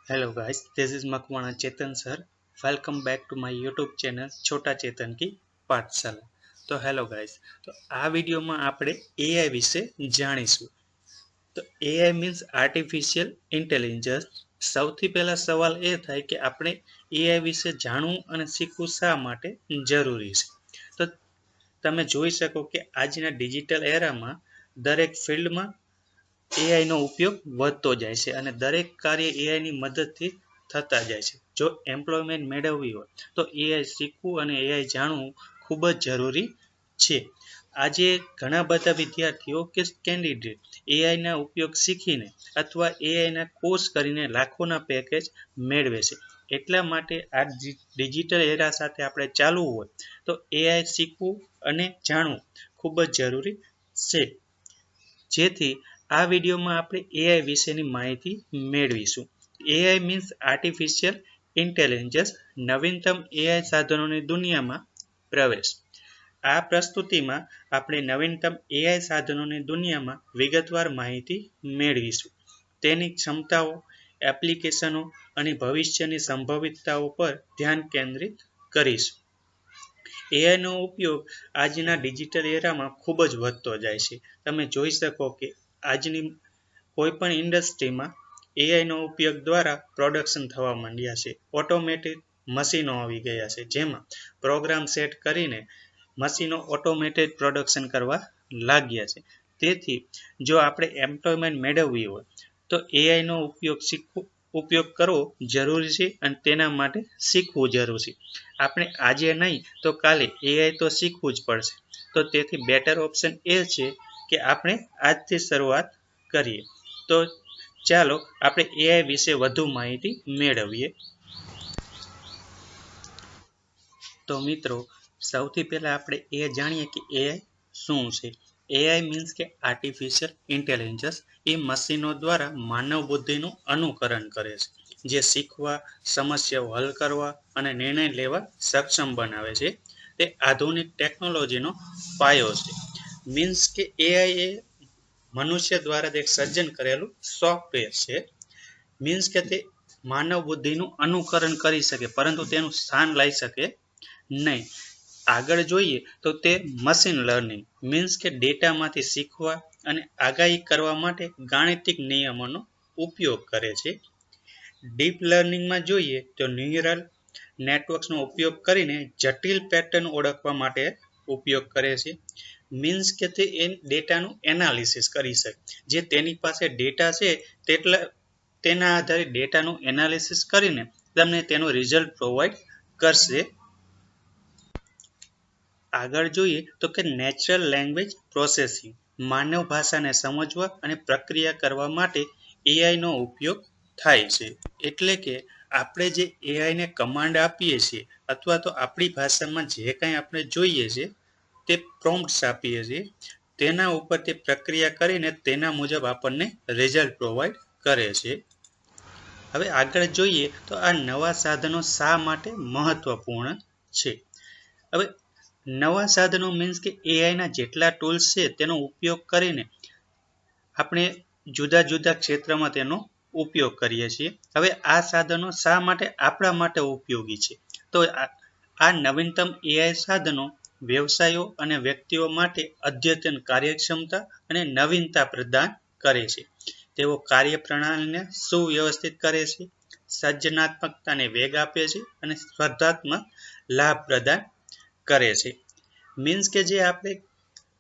Hello guys, this is Makwana Chetan sir. Welcome back to my YouTube channel છોટા ચેતન કી પાઠશાલા. તો hello guys, તો આ વિડીયોમાં આપણે AI વિશે જાણીશું. તો AI મીન્સ આર્ટિફિશિયલ ઇન્ટેલિજન્સ. સૌથી પહેલા સવાલ એ થાય કે આપણે AI વિશે જાણવું અને શીખવું શા માટે જરૂરી છે. તો તમે જોઈ શકો કે આજના ડિજિટલ એરામાં દરેક ફિલ્ડમાં AI નો ઉપયોગ વધતો જાય છે અને દરેક કાર્ય AI ની મદદથી થતા જાય છે. જો એમ્પ્લોયમેન્ટ મેળવવી હોય તો AI શીખવું અને AI જાણવું ખૂબ જ જરૂરી છે. આજે ઘણા બધા વિદ્યાર્થીઓ કે કેન્ડિડેટ AI ના ઉપયોગ શીખીને અથવા AI ના કોર્સ કરીને લાખોના પેકેજ મેળવે છે. એટલા માટે આ ડિજિટલ એરા સાથે આપણે ચાલવું હોય તો AI શીખવું અને જાણવું ખૂબ જ જરૂરી છે. જેથી આ વિડીયોમાં આપણે AI વિશેની માહિતી મેળવીશું. AI મીન્સ આર્ટિફિશિયલ ઇન્ટેલિજન્સ, નવીનતમ AI સાધનોની દુનિયામાં પ્રવેશ. આ પ્રસ્તુતિમાં આપણે નવીનતમ AI સાધનોની દુનિયામાં વિગતવાર માહિતી મેળવીશું. તેની ક્ષમતાઓ, એપ્લિકેશનો અને ભવિષ્યની સંભવિતતાઓ પર ધ્યાન કેન્દ્રિત કરીશું. AI નો ઉપયોગ આજના ડિજિટલ એરામાં ખૂબ જ વધતો જાય છે. તમે જોઈ શકો કે આજની કોઈ પણ ઇન્ડસ્ટ્રીમાં AI નો ઉપયોગ દ્વારા પ્રોડક્શન થવા માંડ્યા છે. ઓટોમેટિક મશીનો આવી ગયા છે, જેમાં પ્રોગ્રામ સેટ કરીને મશીનો ઓટોમેટેડ પ્રોડક્શન કરવા લાગ્યા છે. તેથી જો આપણે એમ્પ્લોયમેન્ટ મેળવવી હોય તો AI નો ઉપયોગ કરવો જરૂરી છે અને તેના માટે શીખવું જરૂરી છે. આપણે આજે નહીં તો કાલે AI તો શીખવું જ પડશે. તો તેથી બેટર ઓપ્શન એ છે કે આપણે આજથી શરૂઆત કરીએ. તો ચાલો આપણે AI વિશે વધુ માહિતી મેળવીએ. તો મિત્રો, સૌથી પહેલા આપણે એ જાણીએ કે AI શું છે. AI મીન્સ કે આર્ટિફિશિયલ ઇન્ટેલિજન્સ એ મશીનો દ્વારા માનવ બુદ્ધિનું અનુકરણ કરે છે, જે શીખવા, સમસ્યાઓ હલ કરવા અને નિર્ણય લેવા સક્ષમ બનાવે છે. તે આધુનિક ટેકનોલોજીનો પાયો છે. મીન્સ કે AI એ મનુષ્ય દ્વારા એક સર્જન કરેલું સોફ્ટવેર છે. મીન્સ કે તે માનવ બુદ્ધિનું અનુકરણ કરી શકે પરંતુ તેનું સ્થાન લઈ શકે નહીં. આગળ જોઈએ તો તે મશીન લર્નિંગ મીન્સ કે ડેટામાંથી શીખવા અને આગાહી કરવા માટે ગાણિતિક નિયમોનો ઉપયોગ કરે છે. ડીપ લર્નિંગમાં જોઈએ તો ન્યુરલ નેટવર્ક્સનો ઉપયોગ કરીને જટિલ પેટર્ન ઓળખવા માટે ઉપયોગ કરે છે. મીન્સ કે તે ડેટાનું એનાલિસિસ કરી શકે. જે તેની પાસે ડેટા છે તેના આધારે ડેટાનું એનાલિસિસ કરીને તમને તેનું રિઝલ્ટ પ્રોવાઈડ કરશે. આગળ જોઈએ તો કે નેચરલ લેંગ્વેજ પ્રોસેસિંગ, માનવ ભાષાને સમજવા અને પ્રક્રિયા કરવા માટે AI નો ઉપયોગ થાય છે. એટલે કે આપણે જે AI ને કમાન્ડ આપીએ છીએ અથવા તો આપણી ભાષામાં જે કંઈ આપણે જોઈએ છે તે પ્રોમ્પ્ટ્સ આપીએ છીએ, તેના ઉપર તે પ્રક્રિયા કરીને તેના મુજબ આપણને રિઝલ્ટ પ્રોવાઈડ કરે છે. હવે આગળ જોઈએ તો આ નવા સાધનો શા માટે મહત્વપૂર્ણ છે. હવે નવા સાધનો મીન્સ કે AI ના જેટલા ટૂલ્સ છે તેનો ઉપયોગ કરીને આપણે જુદા જુદા ક્ષેત્રમાં તેનો ઉપયોગ કરીએ છીએ. હવે આ સાધનો શા માટે આપણા માટે ઉપયોગી છે. તો આ નવીનતમ AI સાધનો વ્યવસાયો અને વ્યક્તિઓ માટે અદ્યતન કાર્યક્ષમતા અને નવીનતા પ્રદાન કરે છે. તેઓ કાર્યપ્રણાલીને સુવ્યવસ્થિત કરે છે, સર્જનાત્મકતાને વેગ આપે છે અને સ્પર્ધાત્મક લાભ પ્રદાન કરે છે. મીન્સ કે જે આપણે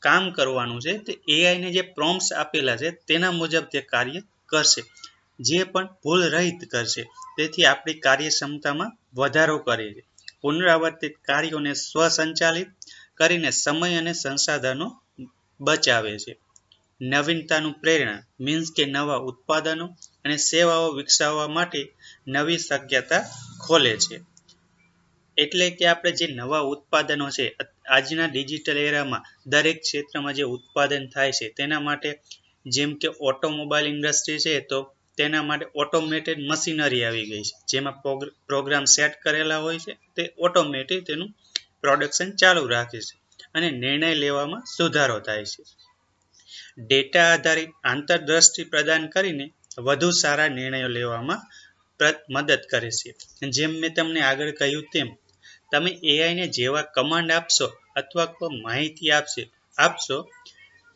કામ કરવાનું છે તે AI ને જે પ્રોમ્પ્ટ્સ આપેલા છે તેના મુજબ તે કાર્ય કરશે, જે પણ ભૂલ રહિત કરશે. તેથી આપણી કાર્યક્ષમતામાં વધારો કરે છે. પુનરાવર્તિત કાર્યોને સ્વસંચાલિત કરીને સમય અને સંસાધનો બચાવે છે. નવીનતાનું પ્રેરણા મીન્સ કે નવા ઉત્પાદનો અને સેવાઓ વિકસાવવા માટે નવી શક્યતા ખોલે છે. એટલે કે આપણે જે નવા ઉત્પાદનો છે આજના ડિજિટલ એરામાં દરેક ક્ષેત્રમાં જે ઉત્પાદન થાય છે તેના માટે, જેમ કે ઓટોમોબાઈલ ઇન્ડસ્ટ્રી છે તો તેના માટે ઓટોમેટેડ મશીનરી આવી ગઈ છે, જેમાં પ્રોગ્રામ સેટ કરેલા હોય છે. તે ઓટોમેટિક તેનું પ્રોડક્શન ચાલુ રાખે છે અને નિર્ણય લેવામાં સુધારો થાય છે. ડેટા આધારિત આંતરદ્રષ્ટિ પ્રદાન કરીને વધુ સારા નિર્ણયો લેવામાં મદદ કરે છે. જેમ મેં તમને આગળ કહ્યું તેમ તમે એઆઈને જેવા કમાન્ડ આપશો અથવા કોઈ માહિતી આપશો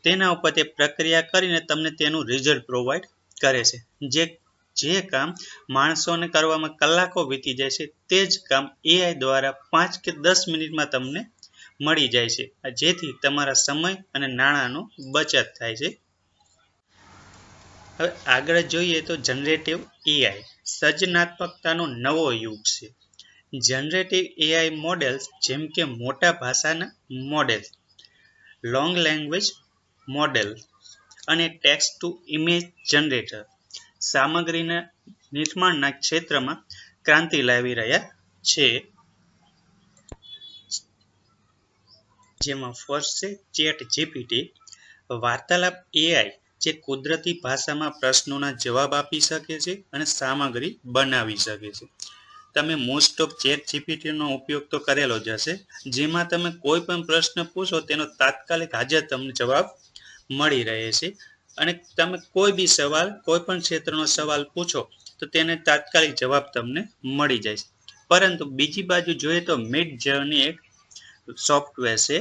તેના ઉપર તે પ્રક્રિયા કરીને તમને તેનું રિઝલ્ટ પ્રોવાઈડ કરે છે. જે કામ માણસોને કરવામાં કલાકો વીતી જાય છે તે જ કામ એઆઈ દ્વારા 5 કે 10 મિનિટમાં તમને મળી જાય છે, જેથી તમારા સમય અને નાણાંનો બચત થાય છે. હવે આગળ જોઈએ તો જનરેટિવ એઆઈ સર્જનાત્મકતાનો નવો યુગ છે. જનરેટિવ એઆઈ મોડેલ્સ જેમ કે મોટા ભાષાના મોડેલ, લોંગ લેંગ્વેજ મોડેલ અને ટેક્સ્ટ ટુ ઇમેજ જનરેટર સામગ્રીના નિર્માણના ક્ષેત્રમાં ક્રાંતિ લાવી રહ્યા છે. જેમાં ફર્સ્ટ છે ચેટ જીપીટી, વાર્તાલાપ એઆઈ જે કુદરતી ભાષામાં પ્રશ્નોના જવાબ આપી શકે છે અને સામગ્રી બનાવી શકે છે. તમે મોસ્ટ ઓફ ચેટ જીપીટીનો ઉપયોગ તો કરેલો જ હશે, જેમાં તમે કોઈ પણ પ્રશ્ન પૂછો તેનો તાત્કાલિક હાજર તમને જવાબ મળી રહે છે અને તમે કોઈ બી સવાલ કોઈ પણ ક્ષેત્રનો સવાલ પૂછો તો તેને તાત્કાલિક જવાબ તમને મળી જાય છે. પરંતુ બીજી બાજુ જોઈએ તો મિડ જર્ની એક સોફ્ટવેર છે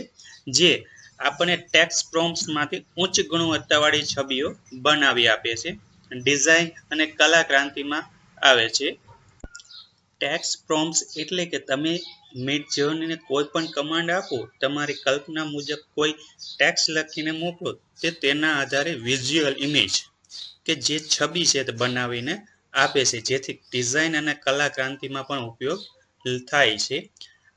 જે આપણને ટેક્સ્ટ પ્રોમ્પ્ટ્સમાંથી ઉચ્ચ ગુણવત્તાવાળી છબીઓ બનાવી આપે છે. ડિઝાઇન અને કલા ક્રાંતિમાં આવે છે. ટેક્સ્ટ પ્રોમ્પ્ટ્સ એટલે કે તમે મિડ જર્નીને કોઈ પણ કમાન્ડ આપો, તમારી કલ્પના મુજબ કોઈ ટેક્સ્ટ લખીને મોકલો, તે તેના આધારે વિઝ્યુઅલ ઇમેજ કે જે છબી છે તે બનાવીને આપે છે, જેથી ડિઝાઇન અને કલા ક્રાંતિમાં પણ ઉપયોગ થાય છે.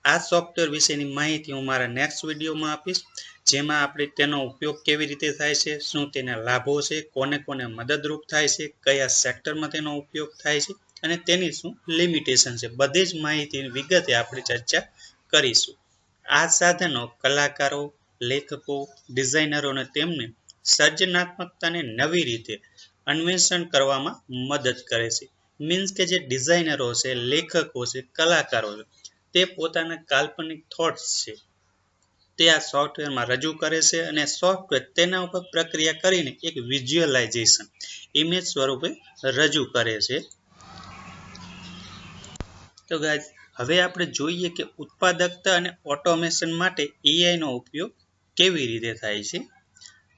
આ સોફ્ટવેર વિશેની માહિતી હું મારા નેક્સ્ટ વિડીયોમાં આપીશ, જેમાં આપણે તેનો ઉપયોગ કેવી રીતે થાય છે, શું તેના લાભો છે, કોને કોને મદદરૂપ થાય છે, કયા સેક્ટરમાં તેનો ઉપયોગ થાય છે અને તેની શું લિમિટેશન છે, બધી જ માહિતીની વિગતે આપણે ચર્ચા કરીશું. આ સાધનો કલાકારો, લેખકો, ડિઝાઇનરોને તેમને સર્જનાત્મકતાને નવી રીતે અન્વેષણ કરવામાં મદદ કરે છે. મીન્સ કે જે ડિઝાઇનરો છે, લેખકો છે, કલાકારો છે, તે પોતાના કાલ્પનિક થોટ્સ છે તે આ સોફ્ટવેરમાં રજૂ કરે છે અને સોફ્ટવેર તેના ઉપર પ્રક્રિયા કરીને એક વિઝ્યુઅલાઇઝેશન ઇમેજ સ્વરૂપે રજૂ કરે છે. તો ગાઈઝ હવે આપણે જોઈએ કે ઉત્પાદકતા અને ઓટોમેશન માટે એઆઈનો ઉપયોગ કેવી રીતે થાય છે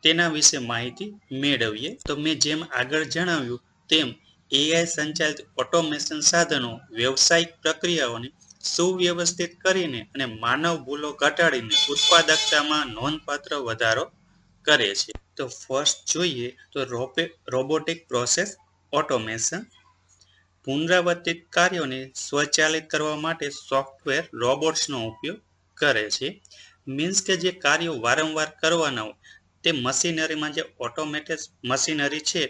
તેના વિશે માહિતી મેળવીએ. તો મેં જેમ આગળ જણાવ્યું તેમ એઆઈ સંચાલિત ઓટોમેશન સાધનો વ્યવસાયિક પ્રક્રિયાઓને સુવ્યવસ્થિત કરીને અને માનવ ભૂલો ઘટાડીને ઉત્પાદકતામાં નોંધપાત્ર વધારો કરે છે. તો ફર્સ્ટ જોઈએ તો રોબોટિક પ્રોસેસ ઓટોમેશન. પુનરાવર્તિત કાર્યોને સ્વચાલિત કરવા માટે સોફ્ટવેર રોબોટ્સનો ઉપયોગ કરે છે. મીન્સ કે જે કાર્યો વારંવાર કરવાના હોય તે મશીનરીમાં જે ઓટોમેટેડ મશીનરી છે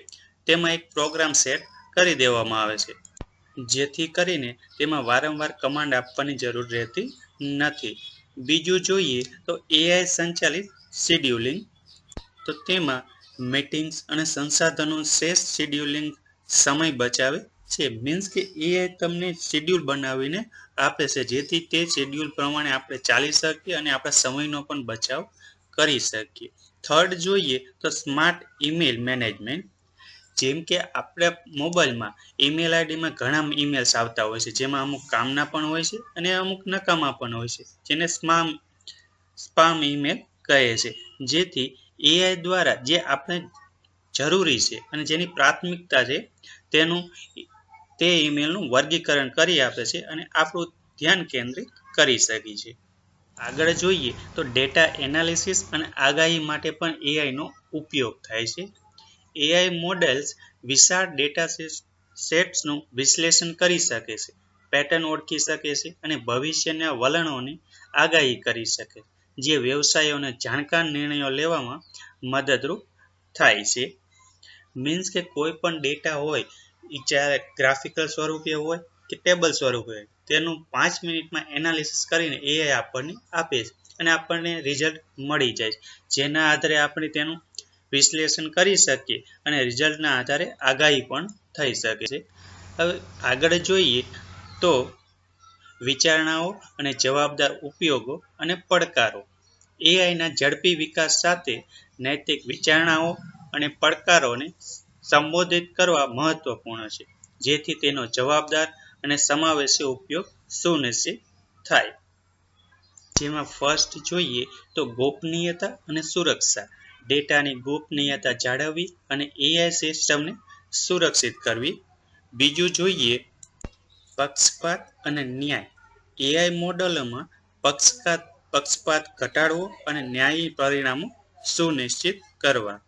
તેમાં એક પ્રોગ્રામ સેટ કરી દેવામાં આવે છે, જેથી કરીને તેમાં વારંવાર કમાન્ડ આપવાની જરૂર રહેતી નથી. બીજું જોઈએ તો એઆઈ સંચાલિત શેડ્યુલિંગ. તો તેમાં મીટિંગ્સ અને સંસાધનો શ્રેષ્ઠ શેડ્યુલિંગ સમય બચાવે છે. મીન્સ કે એઆઈ તમને શેડ્યુલ બનાવીને આપે છે, જેથી તે શેડ્યુલ પ્રમાણે આપણે ચાલી શકીએ અને આપણા સમયનો પણ બચાવ કરી શકીએ. થર્ડ જોઈએ તો સ્માર્ટ ઈમેલ મેનેજમેન્ટ. જેમ કે આપણે મોબાઈલમાં ઈમેલ આઈડીમાં ઘણા ઈમેલ્સ આવતા હોય છે, જેમાં અમુક કામના પણ હોય છે અને અમુક નકામા પણ હોય છે, જેને સ્પામ ઈમેલ કહે છે. જેથી એઆઈ દ્વારા જે આપણે જરૂરી છે અને જેની પ્રાથમિકતા છે તે ઈમેલનું વર્ગીકરણ કરી આપે છે અને આપણું ધ્યાન કેન્દ્રિત કરી શકીએ છીએ. આગળ જોઈએ તો ડેટા એનાલિસિસ અને આગાહી માટે પણ એઆઈનો ઉપયોગ થાય છે. એઆઈ મોડેલ્સ વિશાળ ડેટા સેટ્સનું વિશ્લેષણ કરી શકે છે, પેટર્ન ઓળખી શકે છે અને ભવિષ્યના વલણોની આગાહી કરી શકે, જે વ્યવસાયોને જાણકાર નિર્ણયો લેવામાં મદદરૂપ થાય છે. મીન્સ કે કોઈ પણ ડેટા હોય એ ચાહે ગ્રાફિકલ સ્વરૂપે હોય કે ટેબલ સ્વરૂપે હોય, તેનું 5 મિનિટમાં એનાલિસિસ કરીને એઆઈ આપણને આપે છે અને આપણને રિઝલ્ટ મળી જાય છે, જેના આધારે આપણે તેનું વિશ્લેષણ કરી શકીએ અને રિઝલ્ટના આધારે આગાહી પણ થઈ શકે છે. હવે આગળ જોઈએ તો વિચારણાઓ અને જવાબદાર ઉપયોગો અને પડકારો. એઆઈના ઝડપી વિકાસ સાથે નૈતિક વિચારણાઓ અને પડકારોને સંબોધિત કરવા મહત્વપૂર્ણ છે. જેથી તેનો જવાબદાર અને સમાવેશી ઉપયોગ સુનિશ્ચિત થાય. જેમાં ફર્સ્ટ જોઈએ તો ગોપનીયતા અને સુરક્ષા. ડેટાની ગોપનીયતા જાળવવી અને એઆઈ સિસ્ટમને સુરક્ષિત કરવી. બીજું જોઈએ પક્ષપાત અને ન્યાય. એઆઈ મોડેલોમાં પક્ષપાત ઘટાડવો અને ન્યાયી પરિણામો સુનિશ્ચિત કરવા.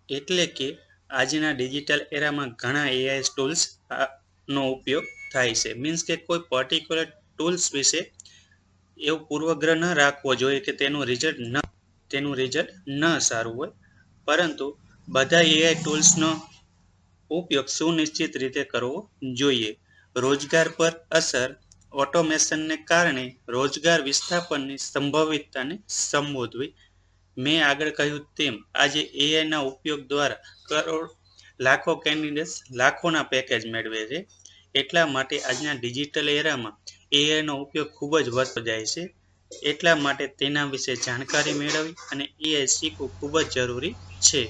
એટલે કે આજના ડિજિટલ એરામાં ઘણા એઆઈ ટૂલ્સ નો ઉપયોગ થાય છે. મીન્સ કે કોઈ પર્ટિક્યુલર ટૂલ્સ વિશે એવો પૂર્વગ્રહ ન રાખવો જોઈએ કે તેનું રિઝલ્ટ ન સારું હોય, પરંતુ બધા એઆઈ ટૂલ્સનો ઉપયોગ સુનિશ્ચિત રીતે કરવો જોઈએ. રોજગાર પર અસર. ઓટોમેશનને કારણે રોજગાર વિસ્થાપનની સંભવિતતાને સંબોધવી. મેં આગળ કહ્યું તેમ આજે એઆઈના ઉપયોગ દ્વારા લાખો કેન્ડિડેટ્સ લાખોના પેકેજ મેળવે છે. એટલા માટે આજના ડિજિટલ એરામાં એઆઈનો ઉપયોગ ખૂબ જ વધતો જાય છે. એટલા માટે તેના વિશે જાણકારી મેળવવી અને એઆઈ શીખવું ખૂબ જ જરૂરી છે.